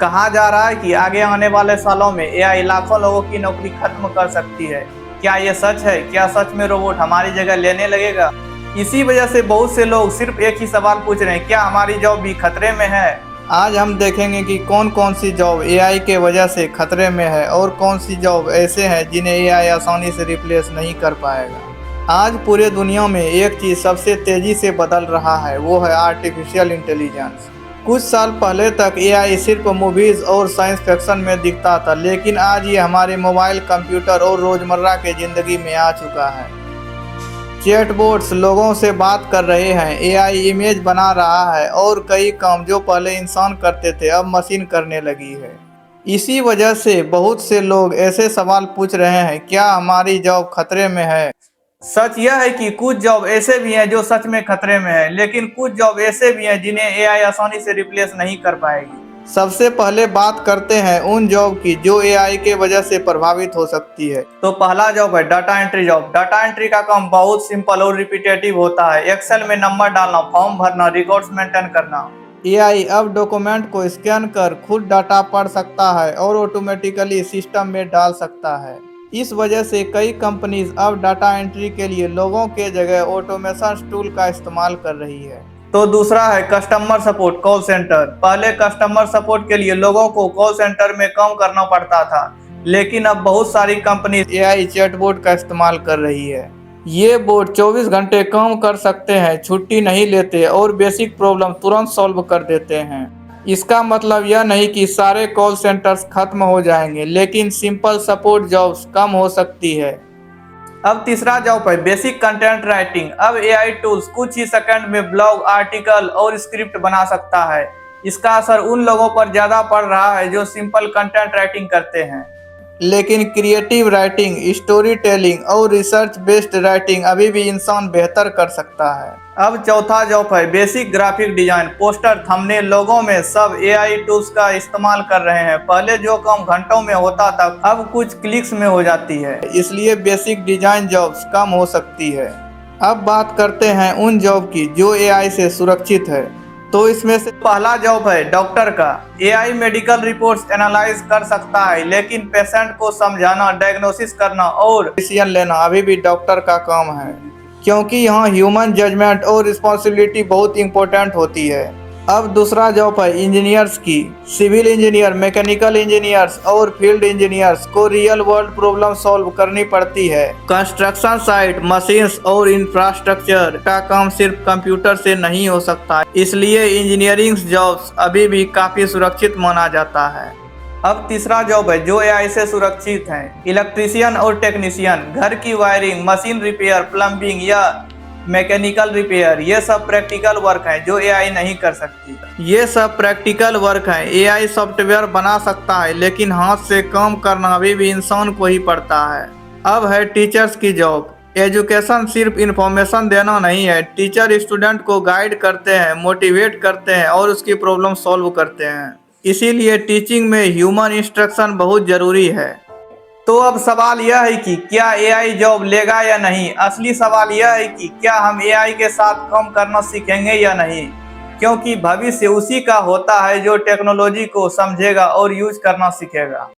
कहा जा रहा है कि आगे आने वाले सालों में एआई लाखों लोगों की नौकरी खत्म कर सकती है। क्या ये सच है? क्या सच में रोबोट हमारी जगह लेने लगेगा? इसी वजह से बहुत से लोग सिर्फ एक ही सवाल पूछ रहे हैं, क्या हमारी जॉब भी खतरे में है? आज हम देखेंगे कि कौन कौन सी जॉब एआई के वजह से खतरे में है और कौन सी जॉब ऐसे हैं जिन्हें एआई आसानी से रिप्लेस नहीं कर पाएगा। आज पूरे दुनिया में एक चीज़ सबसे तेज़ी से बदल रहा है, वो है आर्टिफिशियल इंटेलिजेंस। कुछ साल पहले तक एआई सिर्फ मूवीज़ और साइंस फिक्शन में दिखता था, लेकिन आज ये हमारे मोबाइल, कंप्यूटर और रोज़मर्रा के ज़िंदगी में आ चुका है। चैटबॉट्स लोगों से बात कर रहे हैं, एआई इमेज बना रहा है और कई काम जो पहले इंसान करते थे अब मशीन करने लगी है। इसी वजह से बहुत से लोग ऐसे सवाल पूछ रहे हैं, क्या हमारी जॉब खतरे में है? सच यह है कि कुछ जॉब ऐसे भी हैं जो सच में खतरे में है, लेकिन कुछ जॉब ऐसे भी हैं जिन्हें एआई आसानी से रिप्लेस नहीं कर पाएगी। सबसे पहले बात करते हैं उन जॉब की जो एआई के वजह से प्रभावित हो सकती है। तो पहला जॉब है data entry job. Data entry का काम बहुत सिंपल और रिपीटेटिव होता है। एक्सेल में नंबर डालना, फॉर्म भरना, रिकॉर्ड्स मेंटेन करना। एआई अब डॉक्यूमेंट को स्कैन कर खुद डाटा पढ़ सकता है और ऑटोमेटिकली सिस्टम में डाल सकता है। इस वजह से कई कंपनीज अब डाटा एंट्री के लिए लोगों के जगह ऑटोमेशन टूल का इस्तेमाल कर रही है। तो दूसरा है कस्टमर सपोर्ट कॉल सेंटर। पहले कस्टमर सपोर्ट के लिए लोगों को कॉल सेंटर में काम करना पड़ता था, लेकिन अब बहुत सारी कंपनी एआई चैटबॉट का इस्तेमाल कर रही है। ये बोट 24 घंटे काम कर सकते हैं, छुट्टी नहीं लेते और बेसिक प्रॉब्लम तुरंत सॉल्व कर देते हैं। इसका मतलब यह नहीं कि सारे कॉल सेंटर्स खत्म हो जाएंगे, लेकिन सिंपल सपोर्ट जॉब्स कम हो सकती है। अब तीसरा जॉब है बेसिक कंटेंट राइटिंग। अब एआई टूल्स कुछ ही सेकंड में ब्लॉग, आर्टिकल और स्क्रिप्ट बना सकता है। इसका असर उन लोगों पर ज़्यादा पड़ रहा है जो सिंपल कंटेंट राइटिंग करते हैं, लेकिन क्रिएटिव राइटिंग, स्टोरी टेलिंग और रिसर्च बेस्ड राइटिंग अभी भी इंसान बेहतर कर सकता है। अब चौथा जॉब है basic graphic design. Poster, thumbnail, लोगों में सब एआई टूल्स का इस्तेमाल कर रहे हैं। पहले जो काम घंटों में होता था अब कुछ क्लिक्स में हो जाती है, इसलिए बेसिक डिजाइन जॉब्स कम हो सकती है। अब बात करते हैं उन जॉब की जो एआई से सुरक्षित है। तो इसमें से पहला जॉब है डॉक्टर का। एआई मेडिकल रिपोर्ट्स एनालाइज कर सकता है, लेकिन पेशेंट को समझाना, डायग्नोसिस करना और डिसीजन लेना अभी भी डॉक्टर का काम है, क्योंकि यहाँ ह्यूमन जजमेंट और रिस्पॉन्सिबिलिटी बहुत इंपॉर्टेंट होती है। अब दूसरा जॉब है इंजीनियर्स की। सिविल इंजीनियर, मैकेनिकल इंजीनियर्स और फील्ड इंजीनियर्स को रियल वर्ल्ड प्रॉब्लम सॉल्व करनी पड़ती है। कंस्ट्रक्शन साइट, मशीन्स और इंफ्रास्ट्रक्चर का काम सिर्फ कंप्यूटर से नहीं हो सकता, इसलिए इंजीनियरिंग जॉब्स अभी भी काफ़ी सुरक्षित माना जाता है। अब तीसरा जॉब है जो एआई से सुरक्षित है, इलेक्ट्रीशियन और टेक्नीशियन। घर की वायरिंग, मशीन रिपेयर, प्लम्बिंग या मैकेनिकल रिपेयर, ये सब प्रैक्टिकल वर्क है जो एआई नहीं कर सकती। ये सब प्रैक्टिकल वर्क है। एआई सॉफ्टवेयर बना सकता है, लेकिन हाथ से काम करना अभी भी इंसान को ही पड़ता है। अब है टीचर्स की जॉब। एजुकेशन सिर्फ इंफॉर्मेशन देना नहीं है। टीचर स्टूडेंट को गाइड करते हैं, मोटिवेट करते हैं और उसकी प्रॉब्लम सॉल्व करते हैं। इसीलिए टीचिंग में ह्यूमन इंस्ट्रक्शन बहुत ज़रूरी है। तो अब सवाल यह है कि क्या एआई जॉब लेगा या नहीं। असली सवाल यह है कि क्या हम एआई के साथ काम करना सीखेंगे या नहीं, क्योंकि भविष्य उसी का होता है जो टेक्नोलॉजी को समझेगा और यूज करना सीखेगा।